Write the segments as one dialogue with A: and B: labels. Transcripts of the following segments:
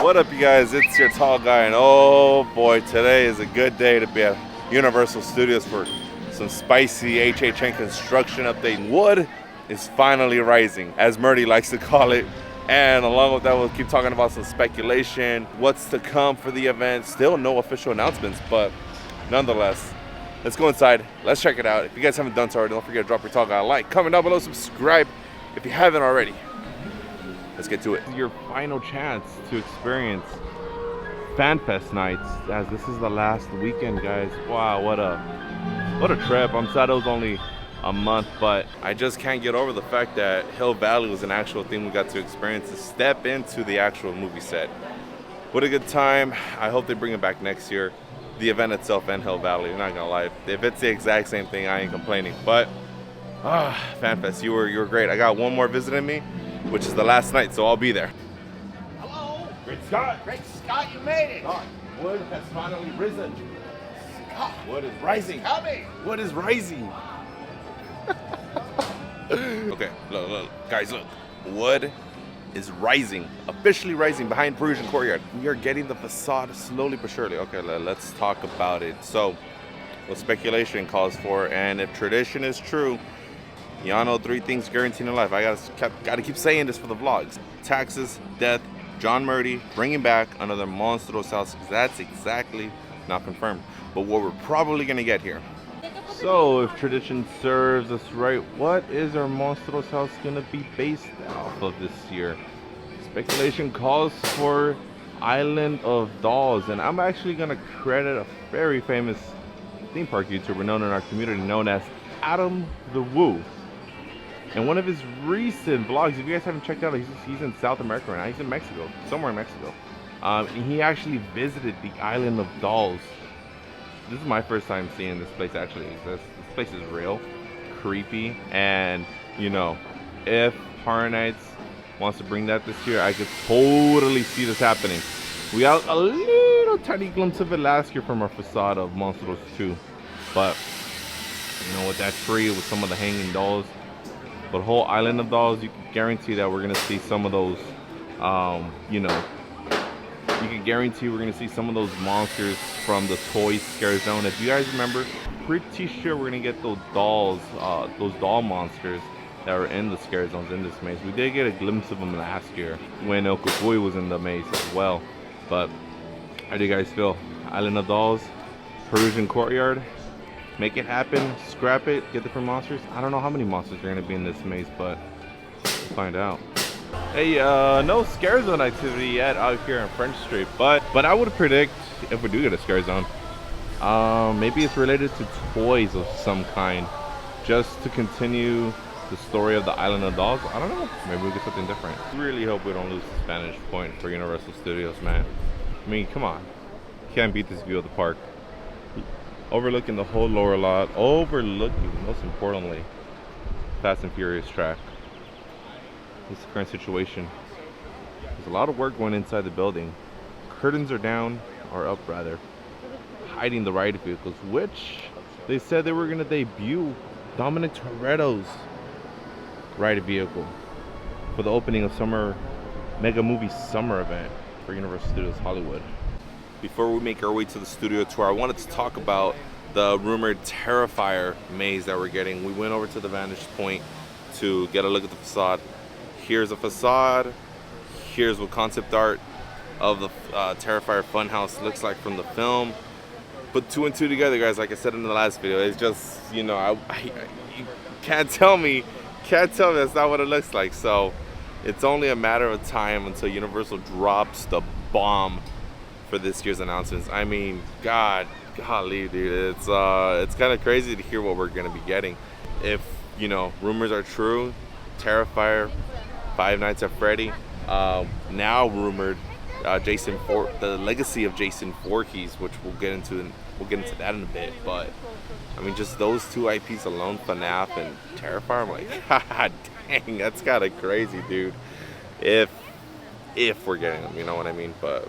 A: What up, you guys? It's your tall guy, and oh boy, today is a good day to be at Universal Studios for some spicy HHN construction update. Wood is finally rising, as Murdy likes to call it. And along with that, we'll keep talking about some speculation, what's to come for the event. Still no official announcements, but nonetheless, let's go inside. Let's check it out. If you guys haven't done so already, don't forget to drop your tall guy a like, comment down below, subscribe if you haven't already. Let's get to it. Your final chance to experience FanFest nights, as this is the last weekend, guys. Wow, what a trip. I'm sad it was only a month, but I just can't get over the fact that Hill Valley was an actual thing we got to experience, to step into the actual movie set. What a good time. I hope they bring it back next year. The event itself and Hill Valley, I'm not gonna lie. If it's the exact same thing, I ain't complaining. But FanFest, you were great. I got one more visiting me, which is the last night, so I'll be there.
B: Hello.
A: Great Scott.
B: Great Scott, you made it.
A: God, wood has finally risen.
B: Scott,
A: Wood is rising.
B: coming.
A: Wood is rising. Okay, look, guys, look. Wood is rising, officially rising behind Parisian Courtyard. We are getting the facade slowly but surely. Okay, let's talk about it. So, what speculation calls for, and if tradition is true, y'all know 3 things guaranteed in life. I gotta keep saying this for the vlogs: taxes, death, John Murdy bringing back another Monstros house. That's exactly not confirmed, but what we're probably gonna get here. So, if tradition serves us right, what is our Monstros house gonna be based off of this year? Speculation calls for Island of Dolls, and I'm actually gonna credit a very famous theme park YouTuber known in our community, known as Adam the Woo. And one of his recent vlogs, if you guys haven't checked out, he's in South America right now. He's in Mexico, somewhere in Mexico. And he actually visited the Island of Dolls. This is my first time seeing this place actually exist. This place is real, creepy, and you know, if Horror Nights wants to bring that this year, I could totally see this happening. We got a little tiny glimpse of it last year from our facade of Monstros 2, but you know, with that tree with some of the hanging dolls, but whole Island of Dolls, you can guarantee that we're gonna see some of those, you know, you can guarantee we're gonna see some of those monsters from the Toy Scare Zone. If you guys remember, pretty sure we're gonna get those dolls, those doll monsters that were in the scare zones in this maze. We did get a glimpse of them last year when El Cucuy was in the maze as well. But how do you guys feel? Island of Dolls, Parisian Courtyard, make it happen, scrap it, get different monsters. I don't know how many monsters are gonna be in this maze, but we'll find out. Hey, no scare zone activity yet out here on French Street, but I would predict if we do get a scare zone, maybe it's related to toys of some kind, just to continue the story of the Island of Dolls. I don't know, maybe we'll get something different. Really hope we don't lose the Spanish point for Universal Studios, man. I mean, come on, can't beat this view of the park. Overlooking the whole lower lot, overlooking, most importantly, Fast and Furious track. This is the current situation. There's a lot of work going inside the building. Curtains are down, or up rather, hiding the ride vehicles, which they said they were gonna debut Dominic Toretto's ride vehicle for the opening of summer mega movie summer event for Universal Studios Hollywood. Before we make our way to the studio tour, I wanted to talk about the rumored Terrifier maze that we're getting. We went over to the vantage point to get a look at the facade. Here's a facade. Here's what concept art of the Terrifier Funhouse looks like from the film. Put 2 and 2 together, guys. Like I said in the last video, it's just, you know, you can't tell me that's not what it looks like. So it's only a matter of time until Universal drops the bomb for this year's announcements. I mean, golly, dude, it's kind of crazy to hear what we're gonna be getting. If, you know, rumors are true, Terrifier, Five Nights at Freddy, now rumored the legacy of Jason Voorhees, which we'll get into that in a bit. But I mean, just those 2 IPs alone, FNAF and Terrifier, I'm like, god dang, that's kind of crazy, dude. If we're getting them, you know what I mean? But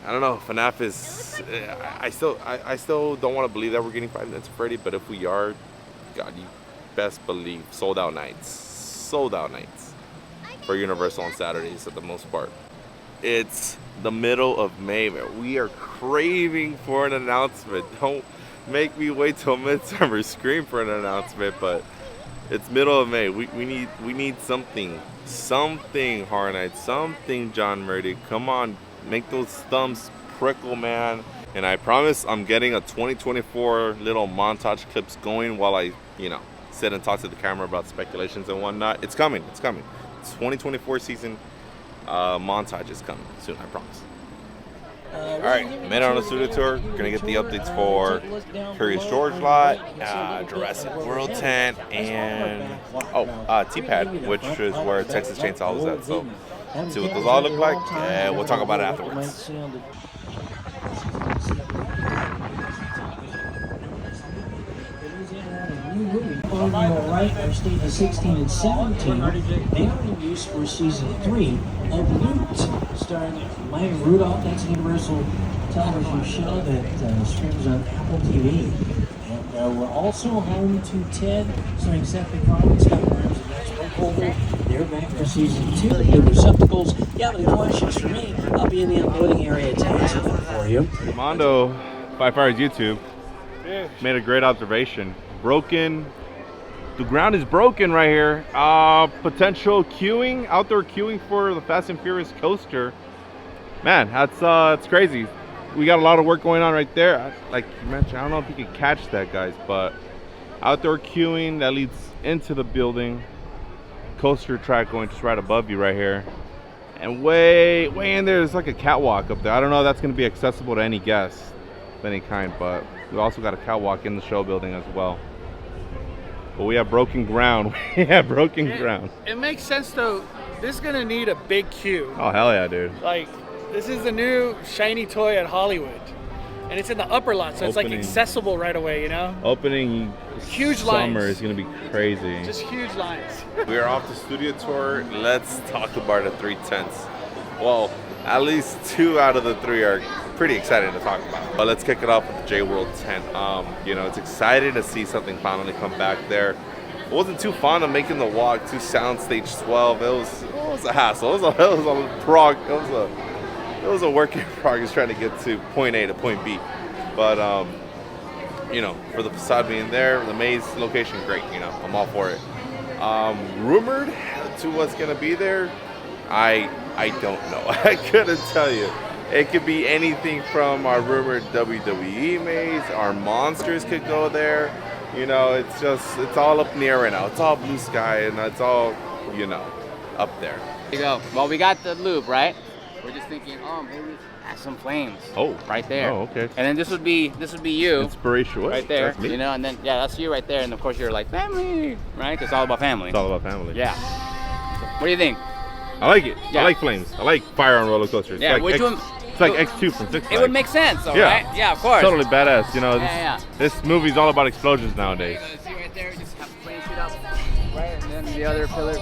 A: I don't know, FNAF is, I still don't want to believe that we're getting Five Nights at Freddy, but if we are, god, you best believe sold out nights for Universal on Saturdays at the most part. It's the middle of May, man. We are craving for an announcement. Don't make me wait till midsummer scream for an announcement, but it's middle of May. We need something. Something, Horror Nights. Something, John Murdy. Come on, make those thumbs prickle, man. And I promise I'm getting a 2024 little montage clips going while I, sit and talk to the camera about speculations and whatnot. It's coming. It's coming. 2024 season montage is coming soon, I promise. All right, made it on a studio tour. Gonna get the updates for Curious George lot, Jurassic World tent, and T-Pad, which is where Texas Chainsaw was at. So, see what those all look like, and we'll talk about it afterwards.
C: On your right are stages 16 and 17. They are in use for season 3 of Loot, starring Maya Rudolph. That's a Universal television show that streams on Apple TV. And we're also home to Ted, starring Seth MacFarlane, Scott Burns, and Max Burkholder. They're back for season 2. The receptacles. If you have any questions for me, I'll be in the unloading area to answer them for you.
D: Mondo, by Fire's YouTube, made a great observation. Broken. The ground is broken right here. Potential queuing, outdoor queuing for the Fast and Furious coaster. Man, that's crazy. We got a lot of work going on right there. Like you mentioned, I don't know if you can catch that, guys, but outdoor queuing that leads into the building. Coaster track going just right above you right here. And way in there, there's like a catwalk up there. I don't know if that's going to be accessible to any guest of any kind, but we also got a catwalk in the show building as well. But we have broken ground. We have broken ground.
E: It makes sense though. This is gonna need a big queue.
D: Oh hell yeah, dude!
E: Like this is the new shiny toy at Hollywood, and it's in the upper lot, so it's like accessible right away.
D: Opening
E: huge
D: summer
E: lines.
D: is gonna be crazy.
E: Just huge lines.
A: We are off the studio tour. Let's talk about the 3 tents. Well, at least 2 out of the 3 are pretty exciting to talk about. But let's kick it off with the J-World tent. It's exciting to see something finally come back there. It wasn't too fun of making the walk to Soundstage 12. It was a hassle. It was a work in progress trying to get to point A to point B. But for the facade being there, the maze location, great. I'm all for it. Rumored to what's gonna be there, I don't know. I couldn't tell you. It could be anything from our rumored WWE maze, our monsters could go there. It's all up in the air right now. It's all blue sky and it's all, up there.
F: There you go. Well, we got the loop, right? We're just thinking, maybe add some flames.
D: Oh,
F: right there.
D: Oh, okay.
F: And then this would be you.
D: Inspirational.
F: Right there.
D: That's me.
F: And then that's you right there. And of course you're like family, right? It's all about family.
D: It's all about family.
F: Yeah. What do you think?
D: I like it.
F: Yeah.
D: I like flames. I like fire on roller coasters.
F: Yeah,
D: it's like X2 from Six Flags.
F: It would make sense, though, right? Yeah, of course.
D: Totally badass.
F: Yeah.
D: This movie's all about explosions nowadays.
F: See right there, just have the flame shoot up, right, and then the other pillar.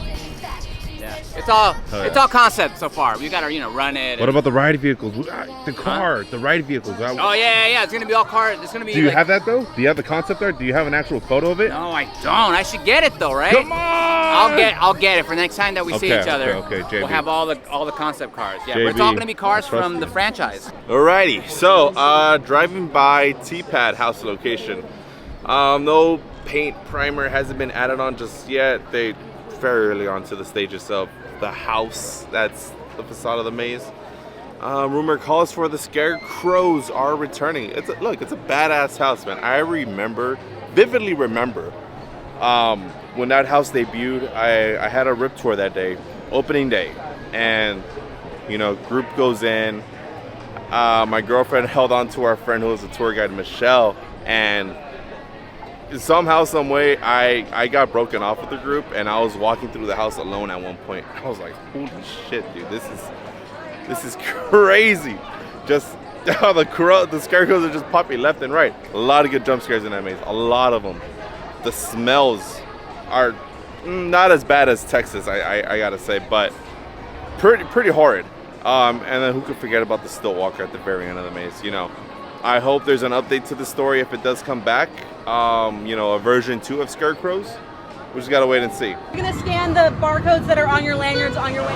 F: Yeah, it's all concept so far. We gotta run it.
D: What about the ride vehicles? The ride vehicles.
F: Oh yeah. It's gonna be all cars. It's gonna be.
D: Do you have that though? Do you have the concept art? Do you have an actual photo of it?
F: No, I don't. I should get it though, right?
D: Come on!
F: I'll get it for next time that we see each other.
D: Okay, JB.
F: We'll have all the concept cars. Yeah,
D: JB,
F: but it's all gonna be cars
D: I trust
F: from the
D: you.
F: franchise.
A: Alrighty, so driving by T-Pad house location. No paint primer hasn't been added on just yet. They very early on to the stages of the house that's the facade of the maze. Rumor calls for the Scarecrows are returning. It's a badass house, man. I vividly remember when that house debuted. I had a rip tour that day, opening day, and group goes in. My girlfriend held on to our friend who was a tour guide, Michelle, and somehow, some way, I got broken off with the group, and I was walking through the house alone at one point. I was like, holy shit, dude, this is crazy. Just how the Scarecrows are just popping left and right. A lot of good jump scares in that maze, a lot of them. The smells are not as bad as Texas, I gotta say, but pretty horrid. And then who could forget about the stilt walker at the very end of the maze? I hope there's an update to the story if it does come back. A version 2 of Scarecrows. We just gotta wait and see.
G: You're gonna scan the barcodes that are on your lanyards on your way.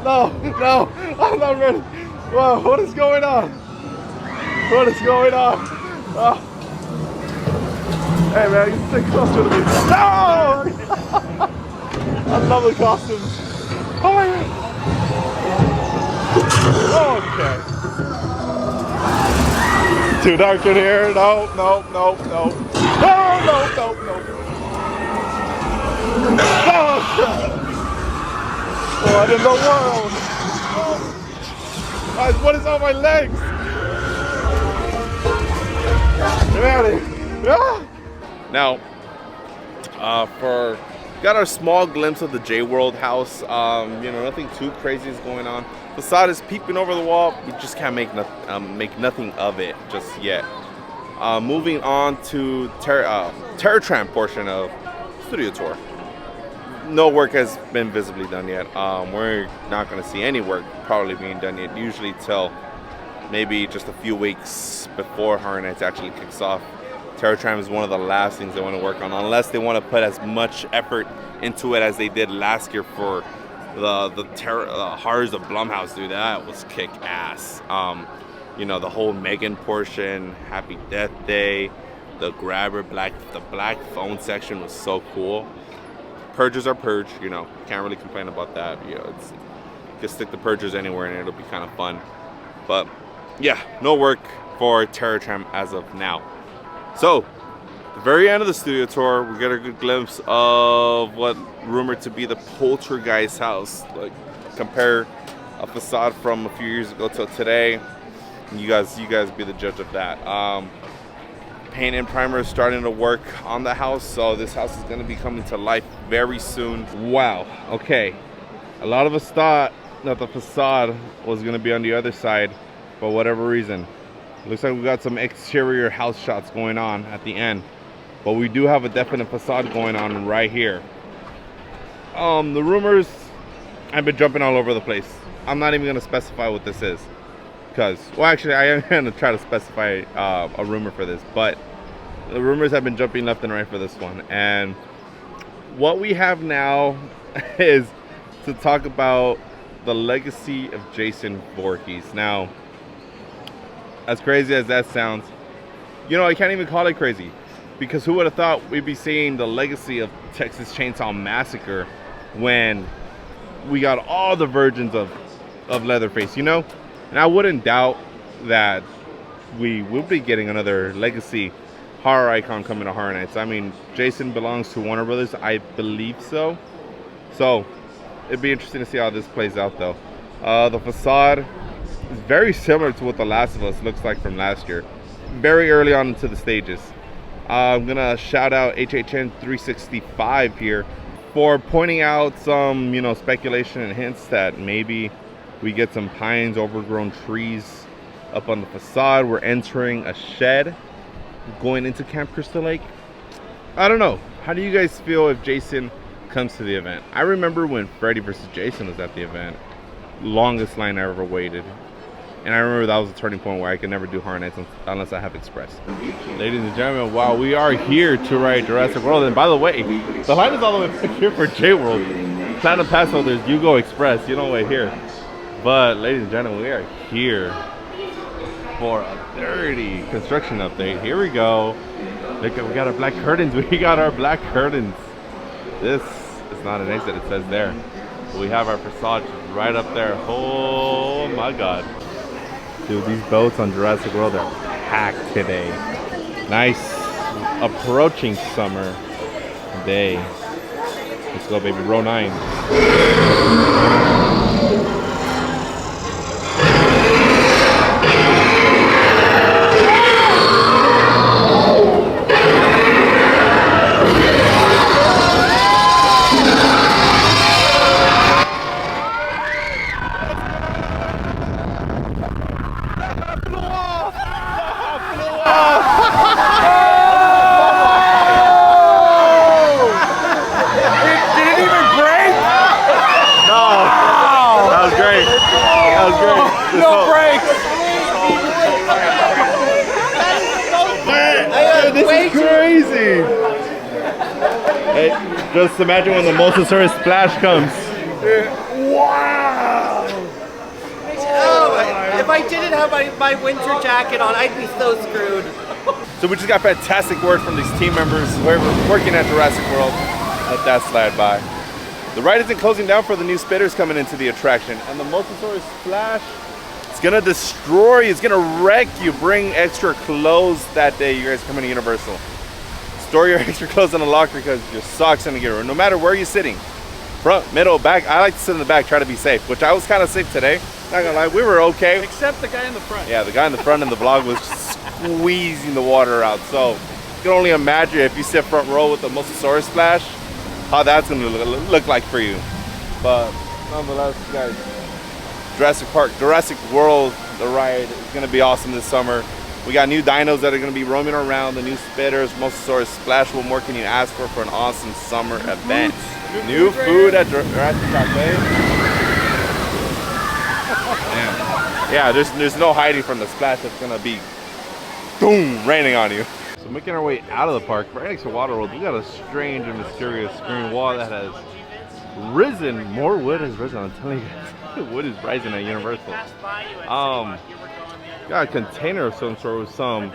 D: No, no, I'm not ready. Whoa, what is going on? What is going on? Oh. Hey man, you stick closer to me. No! I love the costumes. Oh my god. Okay. Too dark in here. No, no, no, no. No, no, no, no. Oh, what in the world? Oh. Guys, what is on my legs? Ready? Ah. Now, got our small glimpse of the J World house. You know, nothing too crazy is going on. Facade is peeping over the wall. We just can't make nothing of it just yet. Moving on to Terror Tramp portion of studio tour. No work has been visibly done yet. We're not going to see any work probably being done yet. Usually till maybe just a few weeks before Horror Nights actually kicks off. Terror Tramp is one of the last things they want to work on, unless they want to put as much effort into it as they did last year for the horrors of Blumhouse. Dude, that was kick ass. You know, the whole Megan portion, Happy Death Day, the Grabber, the black phone section was so cool. Purges are purged, you know, can't really complain about that. You know, it's just stick the purges anywhere and it'll be kind of fun. But yeah, no work for Terror Tramp as of now. So, the very end of the studio tour, we get a good glimpse of what rumored to be the Poltergeist house. Like, compare a facade from a few years ago till today. You guys be the judge of that. Paint and primer is starting to work on the house, so this house is going to be coming to life very soon. Wow. Okay. A lot of us thought that the facade was going to be on the other side, for whatever reason. Looks like we got some exterior house shots going on at the end, but we do have a definite facade going on right here. The rumors, I've been jumping all over the place. I'm not even going to specify what this is, because, well, actually I am going to try to specify a rumor for this, but the rumors have been jumping left and right for this one. And what we have now is to talk about the legacy of Jason Voorhees. Now, as crazy as that sounds, you know, I can't even call it crazy, because who would have thought we'd be seeing the legacy of Texas Chainsaw Massacre when we got all the versions of Leatherface, you know? And I wouldn't doubt that we will be getting another legacy horror icon coming to Horror Nights. I mean, Jason belongs to Warner Brothers, I believe so. So it'd be interesting to see how this plays out, though. The facade is very similar to what The Last of Us looks like from last year. Very early on into the stages. I'm gonna shout out HHN 365 here for pointing out some, you know, speculation and hints that maybe we get some pines, overgrown trees up on the facade. We're entering a shed going into Camp Crystal Lake. I don't know. How do you guys feel if Jason comes to the event? I remember when Freddy vs. Jason was at the event. Longest line I ever waited. And I remember that was a turning point where I could never do Horror Nights unless I have Express. Ladies and gentlemen, wow, we are here to ride Jurassic World. And by the way, the line is all the way back here for J World. Platinum Pass holders, you go Express. You don't wait here. But ladies and gentlemen, we are here for a dirty construction update. Here we go. Look, we got our black curtains. We got our black curtains. This is not an exit, it says there. We have our facade right up there. Oh my God. Dude, these boats on Jurassic World are packed today. Nice approaching summer day. Let's go, baby. Row 9. crazy. Hey, just imagine when the Mosasaurus splash comes.
B: Wow! Oh, if I didn't have my winter jacket on, I'd be so screwed.
A: So we just got fantastic word from these team members who are working at Jurassic World. Let that slide by. The ride isn't closing down for the new spitters coming into the attraction, and the Mosasaurus splash, it's gonna destroy you, it's gonna wreck you. Bring extra clothes that day you guys come into Universal. Store your extra clothes in a locker because your socks gonna get ruined. No matter where you're sitting, front, middle, back. I like to sit in the back, try to be safe, which I was kind of safe today. Not gonna lie, we were okay.
E: Except the guy in the front.
A: Yeah, the guy in the front in the vlog was squeezing the water out. So you can only imagine if you sit front row with the Mosasaurus splash, how that's gonna look like for you. But nonetheless, guys, Jurassic World, the ride is gonna be awesome this summer. We got new dinos that are gonna be roaming around, the new spitters, Mosasaurus splash. What more can you ask for an awesome summer event? New food at Jurassic Cafe. Yeah, there's no hiding from the splash that's gonna be boom raining on you.
D: So making our way out of the park, right next to Waterworld, we got a strange and mysterious green wall that has risen. More wood has risen. I'm telling you, wood is rising at Universal. Got a container of some sort with some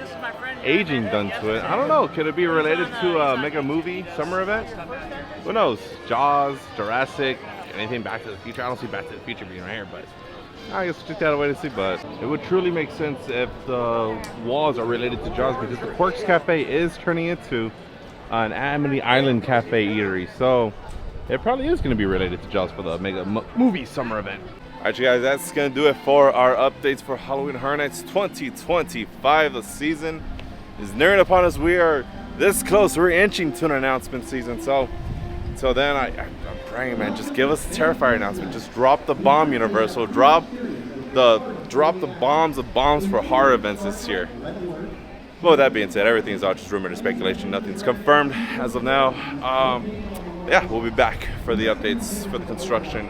D: aging done to it. I don't know. Could it be related to a mega movie summer event? Who knows? Jaws, Jurassic, anything Back to the Future. I don't see Back to the Future being right here, but I guess we'll check that out, wait to see. But it would truly make sense if the walls are related to Jaws, because the Quirks Cafe is turning into an Amity Island Cafe eatery. So it probably is going to be related to Jaws for the mega movie summer event.
A: All right, you guys, that's gonna do it for our updates for Halloween Horror Nights 2025. The season is nearing upon us. We are this close. We're inching to an announcement season. So until then, I'm praying, man, just give us a Terrifier announcement. Just drop the bomb, Universal. Drop the bombs for horror events this year. But with that being said, everything is all just rumor and speculation. Nothing's confirmed as of now. Yeah, we'll be back for the updates for the construction.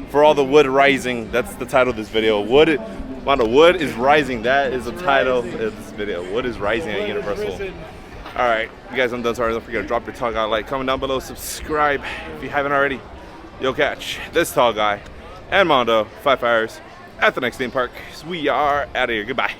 A: For all the wood rising, that's the title of this video. Wood is rising. That is the title of this video. Wood is rising at Universal. All right, you guys, I'm done. Sorry, don't forget to drop your tall guy like, comment down below, subscribe if you haven't already. You'll catch this tall guy and Mondo 5 hours at the next theme park. We are out of here. Goodbye.